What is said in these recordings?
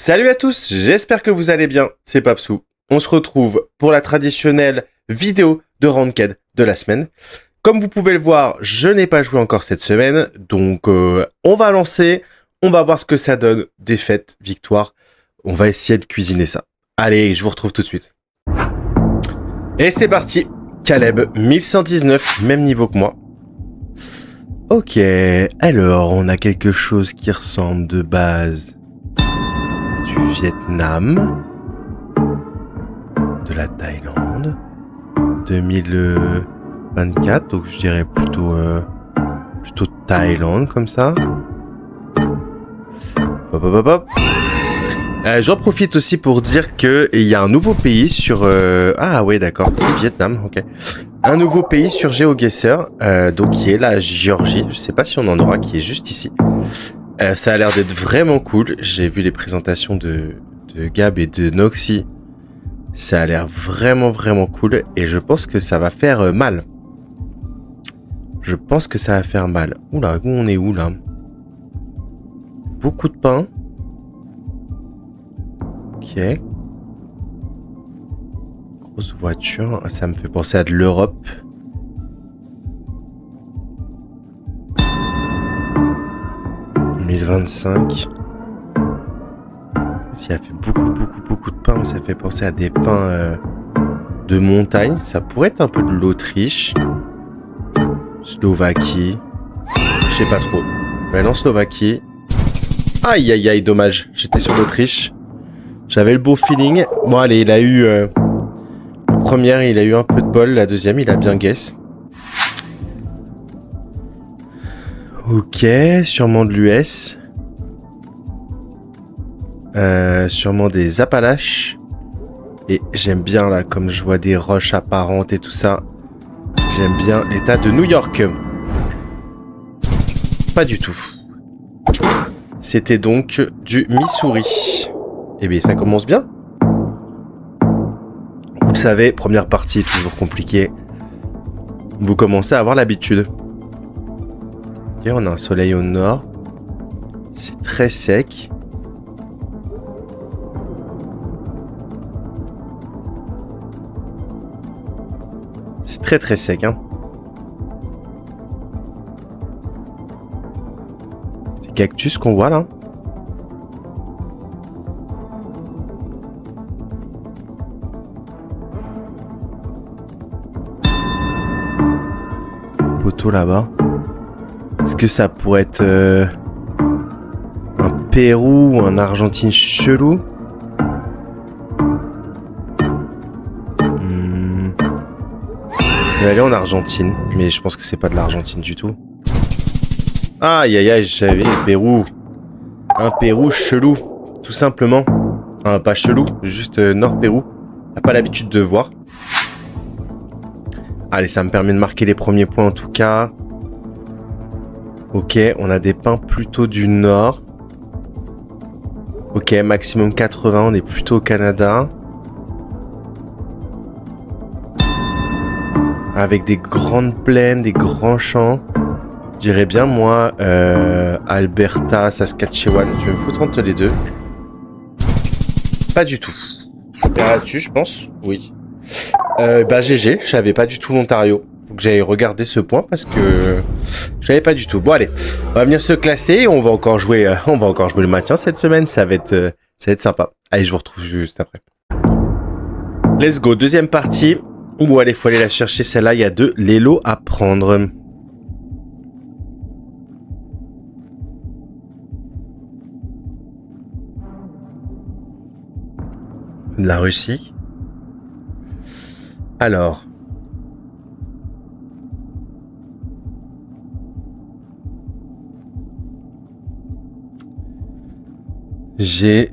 Salut à tous, j'espère que vous allez bien, c'est Papsou. On se retrouve pour la traditionnelle vidéo de Ranked de la semaine. Comme vous pouvez le voir, je n'ai pas joué encore cette semaine, donc on va lancer, on va voir ce que ça donne, défaite, victoire. On va essayer de cuisiner ça. Allez, je vous retrouve tout de suite. Et c'est parti, Caleb, 1119, même niveau que moi. Ok, alors on a quelque chose qui ressemble de base du Vietnam, de la Thaïlande, 2024, donc je dirais plutôt Thaïlande comme ça. Hop, hop, hop, hop. J'en profite aussi pour dire qu'il y a un nouveau pays sur... Ah ouais d'accord, c'est Vietnam, ok. Un nouveau pays sur GeoGuessr, donc qui est la Géorgie. Je sais pas si on en aura, qui est juste ici. Ça a l'air d'être vraiment cool. J'ai vu les présentations de Gab et de Noxy. Ça a l'air vraiment cool. Et je pense que ça va faire mal. Je pense que ça va faire mal. Oula, on est où là? Beaucoup de pain. Ok. Grosse voiture. Ça me fait penser à de l'Europe. Ça fait beaucoup de pain, mais ça fait penser à des pains de montagne. Ça pourrait être un peu de l'Autriche. Slovaquie. Je sais pas trop. Ouais, non, Slovaquie. Aïe, dommage. J'étais sur l'Autriche. J'avais le beau feeling. Bon, allez, il a eu... la première, il a eu un peu de bol. La deuxième, il a bien guess. Ok, sûrement de l'US. Sûrement des Appalaches. Et j'aime bien là, comme je vois des roches apparentes et tout ça. J'aime bien l'état de New York. Pas du tout. C'était donc du Missouri. Eh bien, ça commence bien. Vous le savez, première partie est toujours compliquée. Vous commencez à avoir l'habitude. Et on a un soleil au nord. C'est très sec. C'est très sec, hein. C'est cactus qu'on voit là. Poteau là-bas. Est-ce que ça pourrait être un Pérou ou un Argentine chelou? Je vais aller en Argentine, mais je pense que c'est pas de l'Argentine du tout. Aïe, j'avais le Pérou. Un Pérou chelou, tout simplement. Pas chelou, juste Nord-Pérou. T'as pas l'habitude de voir. Allez, ça me permet de marquer les premiers points en tout cas. Ok, on a des pins plutôt du nord. Ok, maximum 80, on est plutôt au Canada. Avec des grandes plaines, des grands champs. Je dirais bien, moi, Alberta, Saskatchewan. Je vais me foutre entre les deux. Pas du tout. Je perds là-dessus, je pense. Oui. GG, je savais pas du tout l'Ontario. Faut que j'aille regarder ce point parce que je savais pas du tout. Bon, allez. On va venir se classer et on va encore jouer le maintien cette semaine. Ça va être sympa. Allez, je vous retrouve juste après. Let's go. Deuxième partie. Ou allez, faut aller la chercher, celle-là, il y a de l'élo à prendre. De la Russie. Alors. J'ai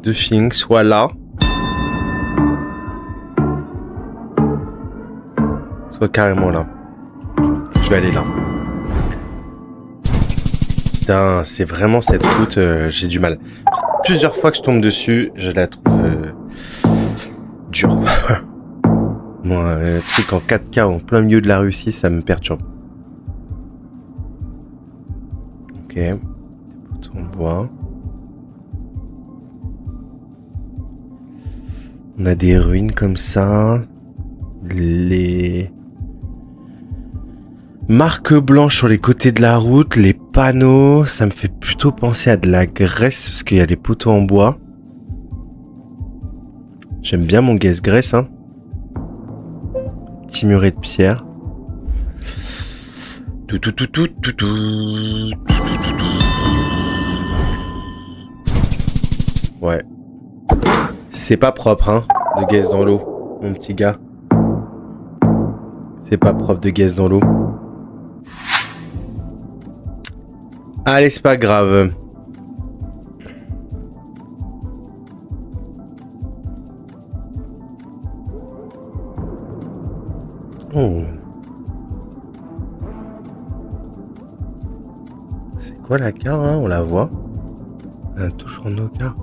deux feelings, soit là. Carrément là. Je vais aller là. Putain, c'est vraiment cette route, j'ai du mal. Plusieurs fois que je tombe dessus, je la trouve dure. Moi, le truc en 4K en plein milieu de la Russie, ça me perturbe. Ok. On voit. On a des ruines comme ça. Les marques blanches sur les côtés de la route. Les panneaux. Ça me fait plutôt penser à de la Grèce parce qu'il y a des poteaux en bois. J'aime bien mon Grèce, hein. Petit muret de pierre. Ouais. C'est pas propre, hein, de gaze dans l'eau, mon petit gars. C'est pas propre de gaze dans l'eau. Allez, c'est pas grave. Oh. C'est quoi la carte, hein? On la voit. On a toujours nos cartes.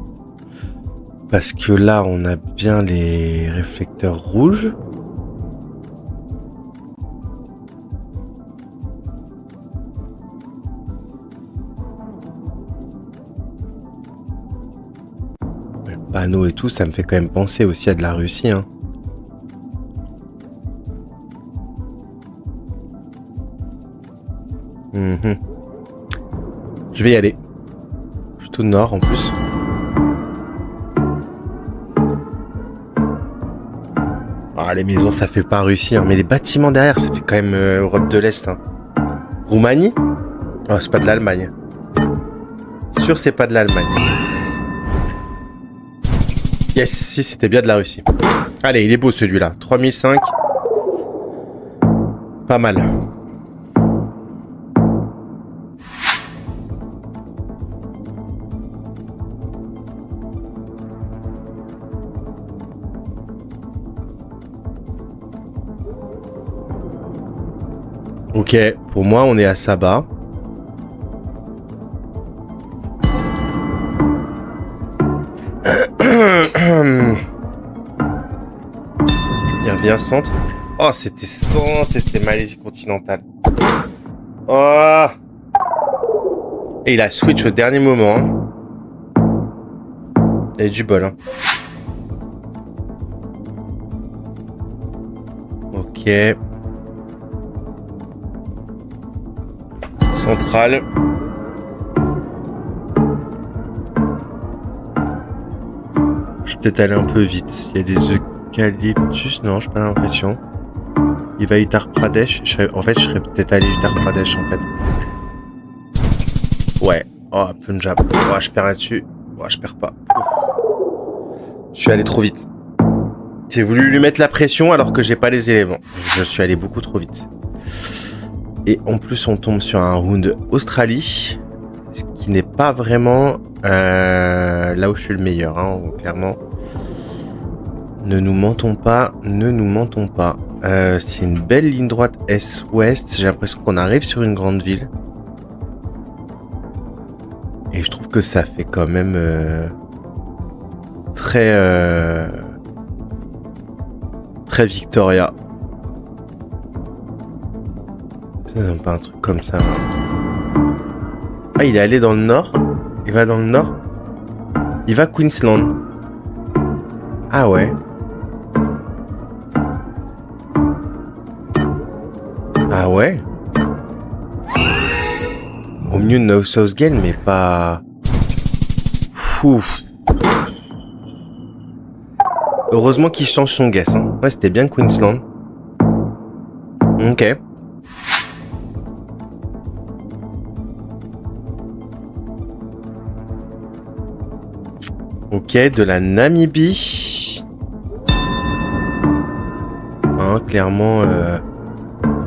Parce que là, on a bien les réflecteurs rouges. Le panneau et tout, ça me fait quand même penser aussi à de la Russie, hein. Je vais y aller. Je suis tout nord en plus. Ah, les maisons, ça fait pas Russie, hein. Mais les bâtiments derrière, ça fait quand même Europe de l'Est, hein. Roumanie? Oh, c'est pas de l'Allemagne. Sûr, c'est pas de l'Allemagne. Yes, si, c'était bien de la Russie. Allez, il est beau celui-là. 3005. Pas mal. Ok, pour moi, on est à Saba. Il revient centre. Oh, c'était centre, c'était Malaisie continentale. Oh. Et il a switch au dernier moment. Hein. Il a eu du bol. Hein. Ok. Centrale. Je vais peut-être aller un peu vite. Il y a des eucalyptus. Non, j'ai pas l'impression. Il va Uttar Pradesh. En fait, je serais peut-être allé Uttar Pradesh en fait. Ouais. Oh, Punjab. Oh, je perds là-dessus. Oh, je perds pas. Je suis allé trop vite. J'ai voulu lui mettre la pression alors que j'ai pas les éléments. Je suis allé beaucoup trop vite. Et en plus, on tombe sur un round Australie, ce qui n'est pas vraiment là où je suis le meilleur, hein, clairement. Ne nous mentons pas, ne nous mentons pas. C'est une belle ligne droite est-ouest. J'ai l'impression qu'on arrive sur une grande ville. Et je trouve que ça fait quand même très Victoria. C'est pas un truc comme ça. Ah, il est allé dans le nord. Il va dans le nord. Il va Queensland. Ah ouais. Ah ouais. Au milieu de New South Wales, mais pas... Ouf. Heureusement qu'il change son guess. Hein. Ouais, c'était bien Queensland. Ok. Ok, de la Namibie. Hein, clairement,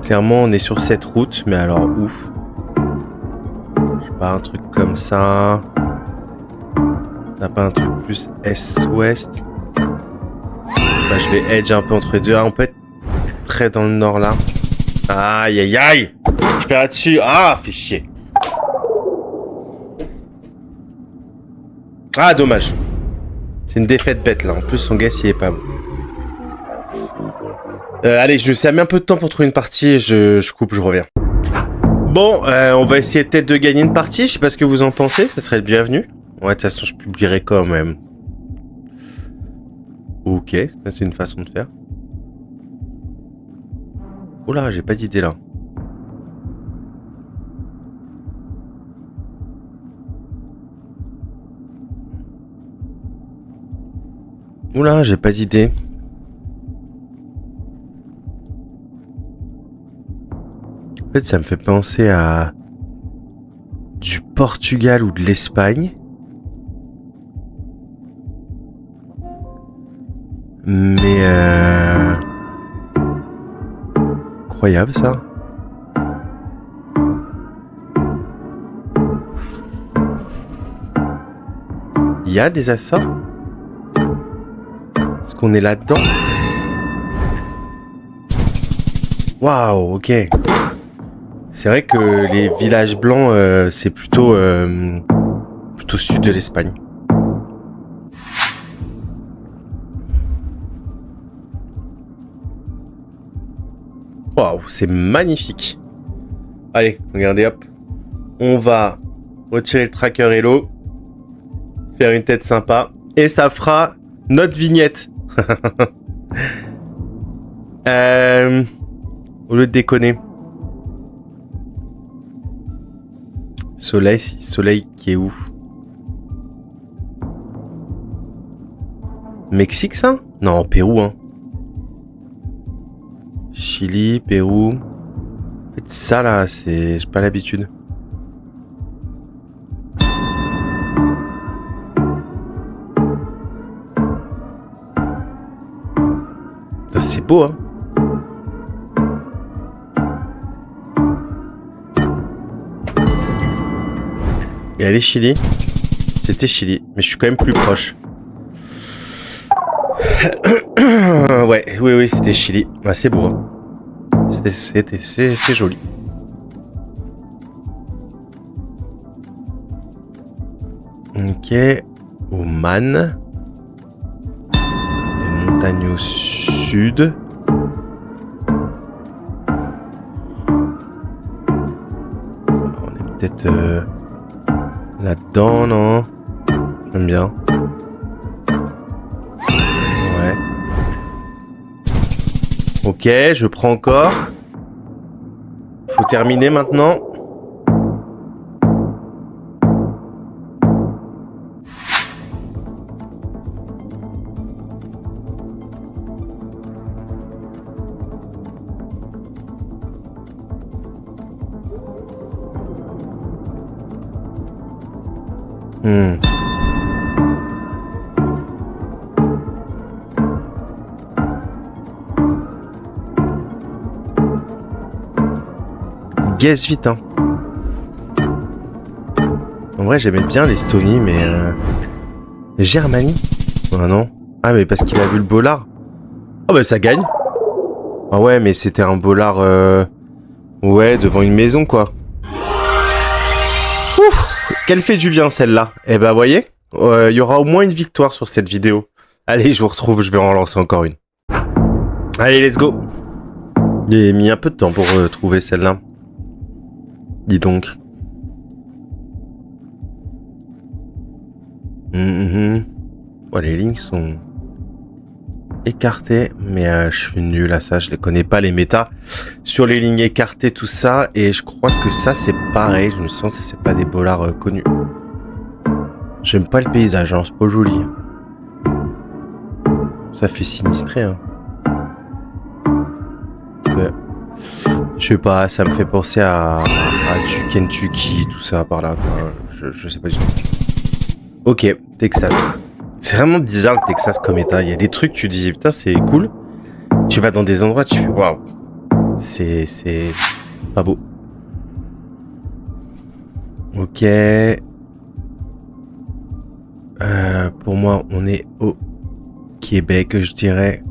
on est sur cette route, mais alors ouf. Je sais pas, un truc comme ça. On n'a pas un truc plus est-ouest. Bah, je vais edge un peu entre les deux. Ah, on peut être très dans le nord là. Aïe aïe aïe. Je perds là-dessus. Ah, fait chier. Ah, dommage. C'est une défaite bête là. En plus, son guess il est pas bon. Allez, je sais mis un peu de temps pour trouver une partie. Je coupe, je reviens. Bon, on va essayer peut-être de gagner une partie. Je sais pas ce que vous en pensez. Ce serait le bienvenu. Ouais, de toute façon, je publierai quand même. Ok, ça c'est une façon de faire. Oh là, j'ai pas d'idée là. Oula, j'ai pas d'idée. En fait, ça me fait penser à du Portugal ou de l'Espagne. Mais incroyable ça. Il y a des assorts? Est-ce qu'on est là-dedans? Waouh, ok. C'est vrai que les villages blancs, c'est plutôt sud de l'Espagne. Waouh, c'est magnifique. Allez, regardez, hop. On va retirer le tracker Hello, faire une tête sympa, et ça fera notre vignette. Au lieu de déconner. Soleil qui est où? Mexique, ça? Non, Pérou, hein. Chili, Pérou. En fait, ça, là, j'ai pas l'habitude. C'est beau, hein. Et allez, Chili. C'était Chili, mais je suis quand même plus proche. Ouais, oui, c'était Chili. Ouais, c'est beau, hein. C'est joli. Ok. Oman. Les montagnes au sud. On est peut-être là-dedans, non? J'aime bien. Ouais. Ok, je prends encore. Faut terminer maintenant. Gaze vite, hein. En vrai, j'aimais bien l'Estonie, mais Germanie? Ah non. Ah, mais parce qu'il a vu le bolard. Ah bah ça gagne. Ah ouais, mais c'était un bolard ouais, devant une maison, quoi. Ouf, qu'elle fait du bien, celle-là. Eh ben, voyez, il y aura au moins une victoire sur cette vidéo. Allez, je vous retrouve, je vais en lancer encore une. Allez, let's go. J'ai mis un peu de temps pour trouver celle-là. Dis donc. Ouais, les lignes sont écartées, mais je suis nul à ça, je les connais pas les méta sur les lignes écartées, tout ça, et je crois que ça c'est pareil, je me sens que c'est pas des bollards connus. J'aime pas le paysage, hein, c'est pas joli. Ça fait sinistrer, hein. Je sais pas, ça me fait penser à du Kentucky, tout ça par là, quoi. Je sais pas du tout. Ok, Texas. C'est vraiment bizarre le Texas comme état. Il y a des trucs, tu dis putain, c'est cool. Tu vas dans des endroits, tu fais waouh. C'est pas beau. Ok. Pour moi, on est au Québec, je dirais.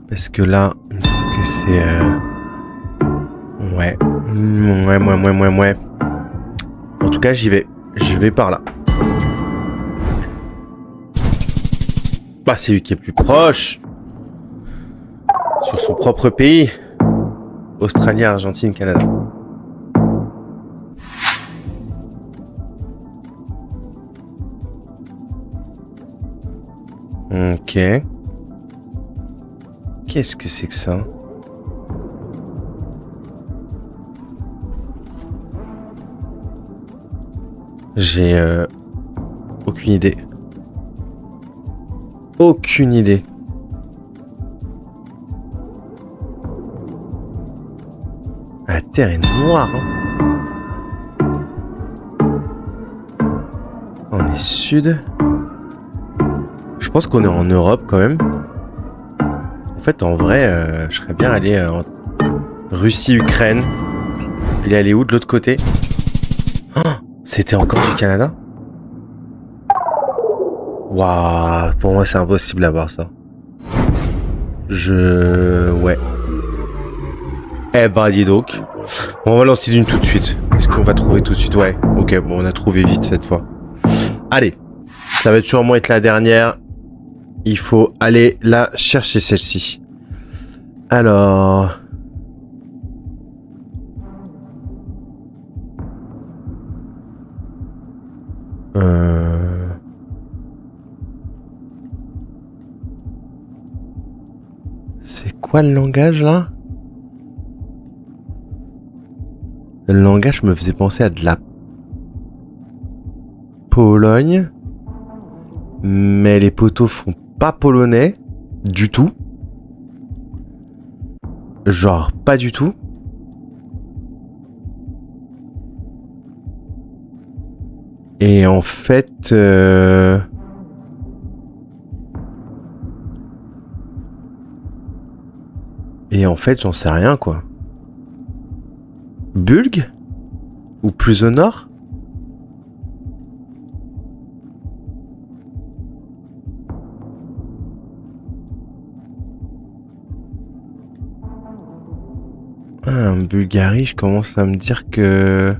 Parce que là, il me semble que c'est... Ouais. Ouais. En tout cas, j'y vais. Je vais par là. Bah, c'est lui qui est plus proche. Sur son propre pays. Australie, Argentine, Canada. Ok. Qu'est-ce que c'est que ça? J'ai aucune idée. Aucune idée. La terre est noire. Hein. On est sud. Je pense qu'on est en Europe quand même. En fait, en vrai, je serais bien allé en Russie-Ukraine. Il est allé où de l'autre côté? Oh, c'était encore du Canada? Waouh, pour moi c'est impossible d'avoir ça. Ouais. Eh ben dis donc. On va lancer d'une tout de suite. Est-ce qu'on va trouver tout de suite? Ouais. Ok, bon on a trouvé vite cette fois. Allez. Ça va sûrement être la dernière. Il faut aller la chercher celle-ci. Alors... C'est quoi le langage là? Le langage me faisait penser à de la Pologne. Mais les poteaux font pas polonais du tout. Genre pas du tout. Et en fait... Et en fait, j'en sais rien, quoi. Bulgue? Ou plus au nord? Ah, Bulgarie, je commence à me dire que...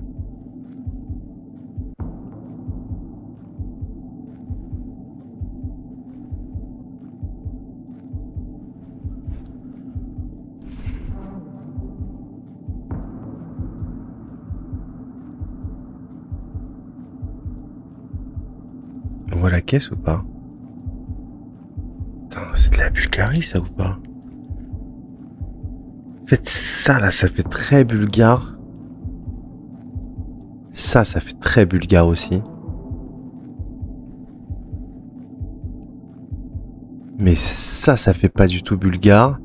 On voit la caisse ou pas? Putain, c'est de la Bulgarie ça ou pas? En fait, ça là, ça fait très bulgare. Ça fait très bulgare aussi. Mais ça fait pas du tout bulgare.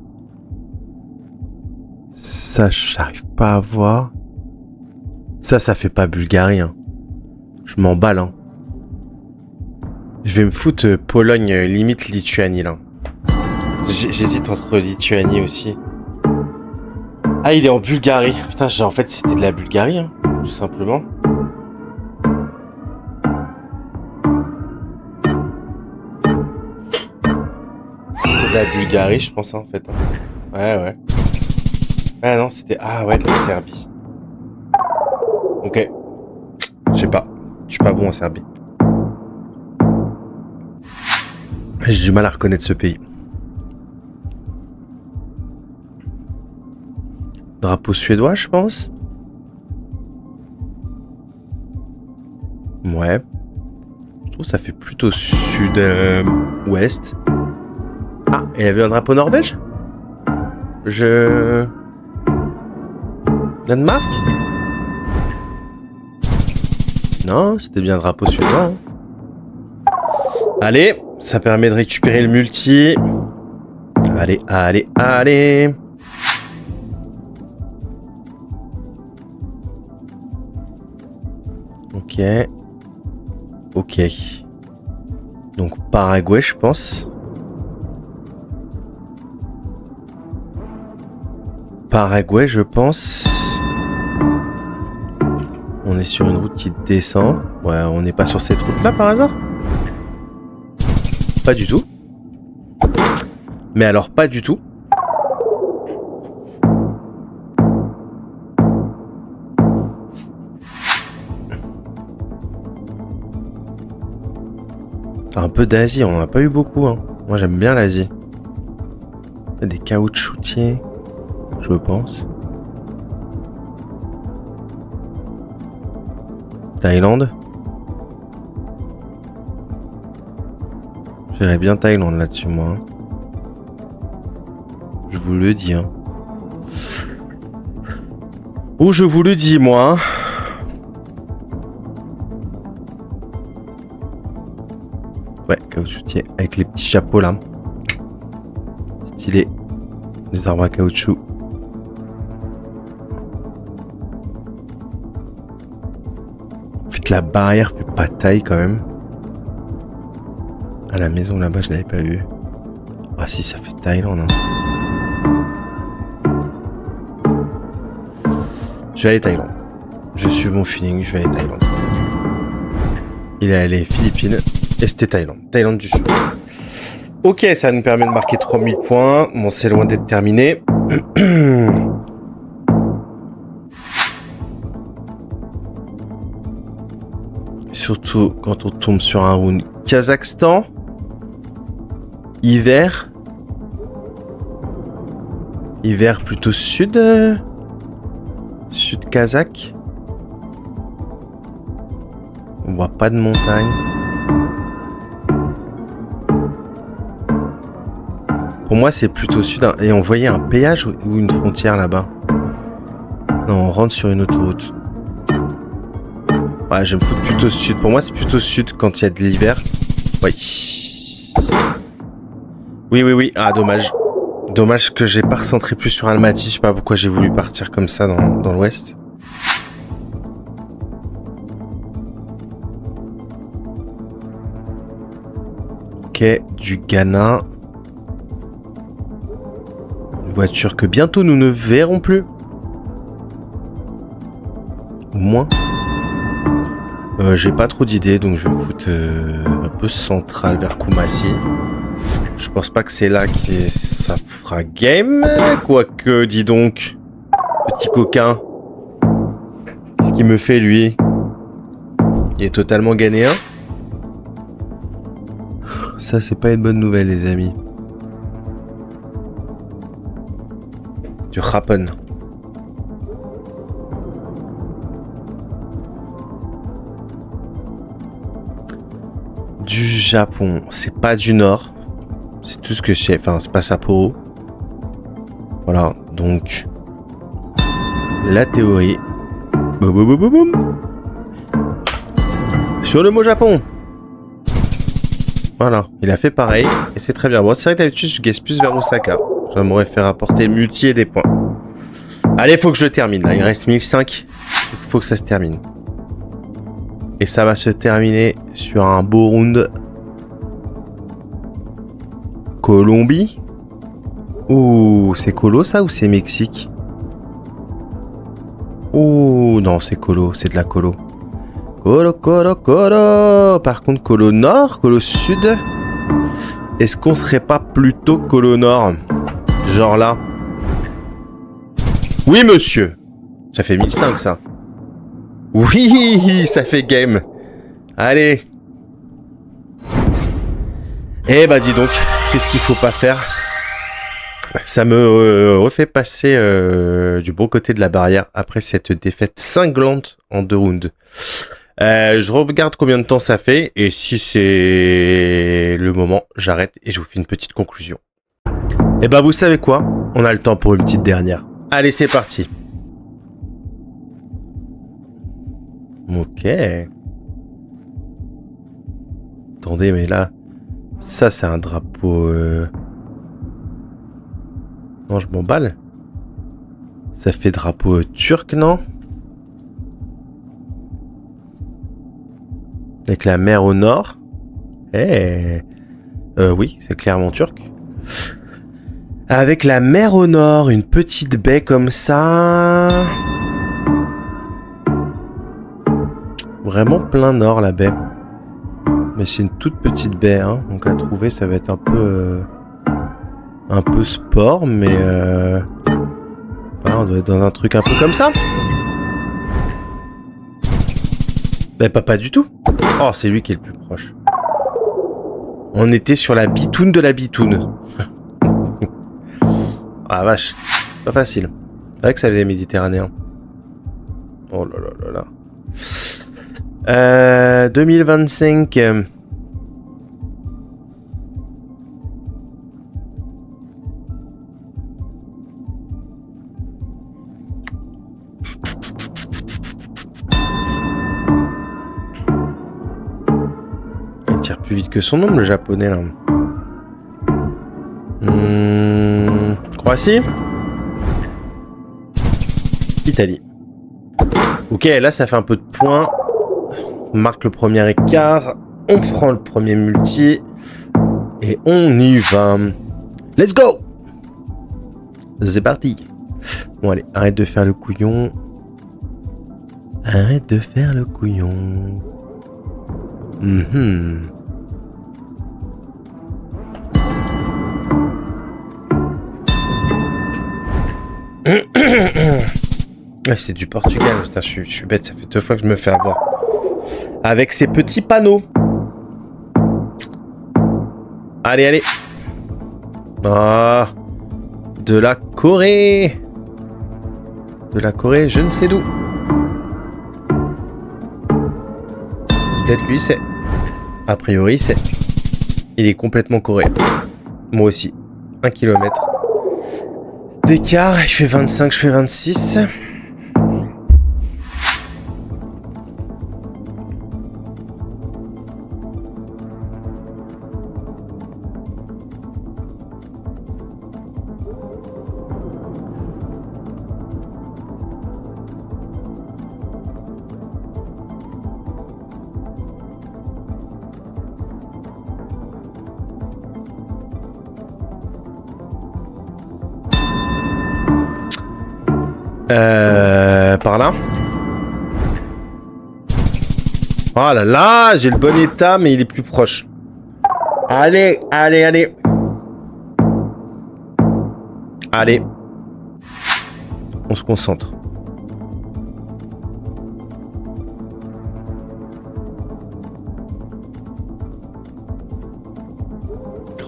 Ça, j'arrive pas à voir. Ça fait pas bulgarie. Hein. Je m'emballe. Hein. Je vais me foutre Pologne, limite Lituanie là. J'hésite entre Lituanie aussi. Ah, il est en Bulgarie. Putain, en fait, c'était de la Bulgarie, hein, tout simplement. C'était de la Bulgarie, je pense, en fait. Hein. Ouais. Ah non, c'était... Ah ouais, de la Serbie. Ok. Je sais pas. Je suis pas bon en Serbie. J'ai du mal à reconnaître ce pays. Drapeau suédois, je pense. Ouais. Je trouve que ça fait plutôt sud-ouest. Ah, il y avait un drapeau norvège? Danemark? Non, c'était bien un drapeau suédois. Hein. Allez, ça permet de récupérer le multi. Allez. Ok. Donc Paraguay, je pense. Paraguay, je pense. On est sur une route qui descend. Ouais, on n'est pas sur cette route-là par hasard? Pas du tout. Mais alors, pas du tout. Un peu d'Asie, on n'en a pas eu beaucoup. Hein. Moi, j'aime bien l'Asie. Des caoutchoutiers, je pense. Thaïlande. J'irais bien Thaïlande là-dessus, moi. Je vous le dis. Hein. Ou je vous le dis, moi. Ouais, caoutchoutier avec les petits chapeaux là. Stylé. Des arbres à caoutchouc. En fait, la barrière fait pas taille quand même. À la maison là-bas, je l'avais pas vu. Ah si, ça fait Thaïlande. Hein. Je vais aller Thaïlande. Je suis mon feeling, je vais aller Thaïlande. Il est allé Philippines et c'était Thaïlande. Thaïlande du Sud. Ok, ça nous permet de marquer 3000 points. Bon, c'est loin d'être terminé. Surtout quand on tombe sur un round Kazakhstan. Hiver. Hiver plutôt sud. Sud kazakh. On voit pas de montagne. Pour moi, c'est plutôt sud. Et on voyait un péage ou une frontière là-bas. Non, on rentre sur une autoroute. Ouais, je me fous plutôt sud. Pour moi, c'est plutôt sud quand il y a de l'hiver. Oui. Oui. Ah, dommage. Dommage que j'ai pas recentré plus sur Almaty. Je sais pas pourquoi j'ai voulu partir comme ça dans l'ouest. Ok, du Ghana. Une voiture que bientôt nous ne verrons plus. Ou moins. J'ai pas trop d'idées, donc je vais me foutre un peu central vers Kumasi. Je pense pas que c'est là que ça fera game. Quoique, dis donc. Petit coquin. Qu'est-ce qu'il me fait, lui? Il est totalement ghanéen. Ça, c'est pas une bonne nouvelle, les amis. Du Rappen. Du Japon. C'est pas du Nord. C'est tout ce que je sais. Enfin, c'est pas Sapporo. Voilà. Donc, la théorie. Boum, boum, boum, boum. Sur le mot Japon. Voilà. Il a fait pareil. Et c'est très bien. Bon, c'est vrai que d'habitude, je guesse plus vers Osaka. J'aimerais faire apporter multi et des points. Allez, faut que je le termine. Là. Il reste 1005. Il faut que ça se termine. Et ça va se terminer sur un beau round. Colombie. Ouh, c'est Colo ça ou c'est Mexique? Ouh, non, c'est Colo, c'est de la Colo. Colo. Par contre, Colo Nord, Colo Sud. Est-ce qu'on serait pas plutôt Colo Nord? Genre là. Oui, monsieur. Ça fait 1005, ça. Oui, ça fait game. Allez. Eh bah dis donc, qu'est-ce qu'il faut pas faire? Ça me refait passer du bon côté de la barrière après cette défaite cinglante en 2 rounds. Je regarde combien de temps ça fait et si c'est le moment, j'arrête et je vous fais une petite conclusion. Et bah vous savez quoi? On a le temps pour une petite dernière. Allez, c'est parti. Ok. Attendez, mais là, ça c'est un drapeau... Non, je m'emballe. Ça fait drapeau turc, non? Avec la mer au nord. Eh. Oui, c'est clairement turc. Avec la mer au nord, une petite baie comme ça. Vraiment plein nord la baie. Mais c'est une toute petite baie, hein. Donc à trouver, ça va être un peu sport, mais voilà, on doit être dans un truc un peu comme ça. Mais pas du tout. Oh, c'est lui qui est le plus proche. On était sur la bitoune de la bitoune. Ah vache, pas facile. C'est vrai que ça faisait méditerranéen. Oh là là là là. 2025. tire plus vite que son nom, le japonais, là. Croatie. Italie. Ok, là, ça fait un peu de points. On marque le premier écart. On prend le premier multi. Et on y va. Let's go! C'est parti. Bon, allez, arrête de faire le couillon. Arrête de faire le couillon. Ouais, c'est du Portugal. Putain, je suis bête, ça fait 2 fois que je me fais avoir. Avec ces petits panneaux. Allez, allez. Ah, de la Corée. De la Corée, je ne sais d'où. Peut-être lui, c'est. A priori, c'est. Il est complètement coréen. Moi aussi. 1 kilomètre d'écart. Il fait 25, je fais 26. Par là. Oh là là, j'ai le bon état, mais il est plus proche. Allez, allez, allez. Allez. On se concentre.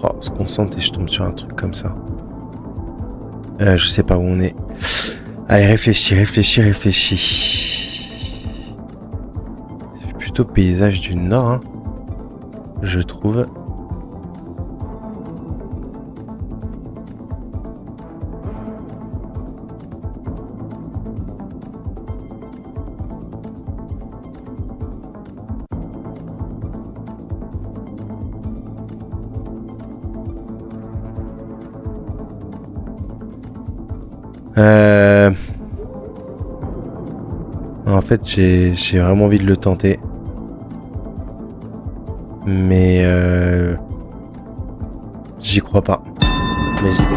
Oh, on se concentre et je tombe sur un truc comme ça. Je sais pas où on est. Allez, réfléchis, réfléchis, réfléchis. C'est plutôt paysage du nord, hein, je trouve. En fait, j'ai vraiment envie de le tenter. Mais j'y crois pas. Mais j'y vais.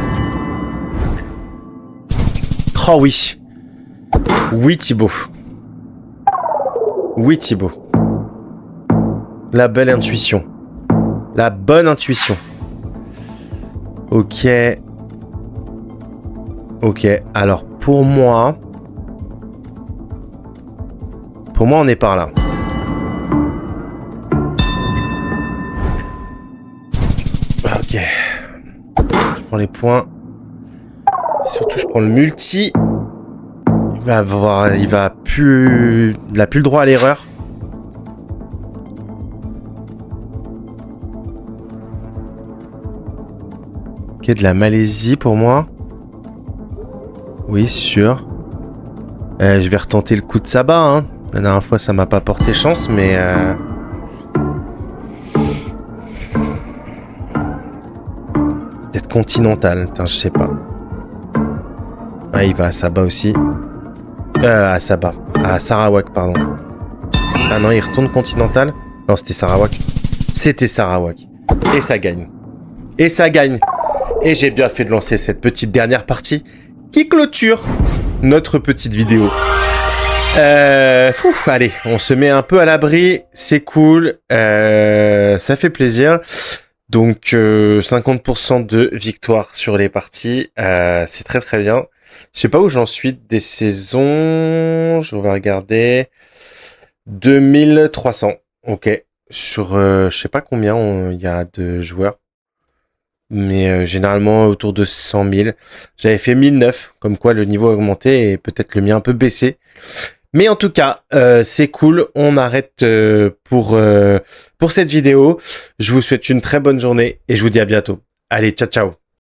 Oh oui. Oui, Thibaut. Oui, Thibaut. La belle intuition. La bonne intuition. Ok. Ok, alors pour moi, on est par là. Ok. Je prends les points. Surtout, je prends le multi. Il a plus le droit à l'erreur. Ok, de la Malaisie pour moi. Oui, sûr. Je vais retenter le coup de sabbat. Hein. La dernière fois, ça m'a pas porté chance, mais... Peut-être continental. Putain, je sais pas. Ah, il va à Sabah aussi. À Sabah. À Sarawak, pardon. Ah non, il retourne continental. Non, c'était Sarawak. C'était Sarawak. Et ça gagne. Et ça gagne. Et j'ai bien fait de lancer cette petite dernière partie qui clôture notre petite vidéo. Allez, on se met un peu à l'abri, c'est cool, ça fait plaisir. Donc 50% de victoire sur les parties, c'est très très bien. Je sais pas où j'en suis des saisons, je vais regarder. 2300, ok. Sur je sais pas combien il y a de joueurs. Mais généralement autour de 100 000. J'avais fait 1009, comme quoi le niveau a augmenté et peut-être le mien un peu baissé. Mais en tout cas, c'est cool. On arrête pour cette vidéo. Je vous souhaite une très bonne journée et je vous dis à bientôt. Allez, ciao ciao.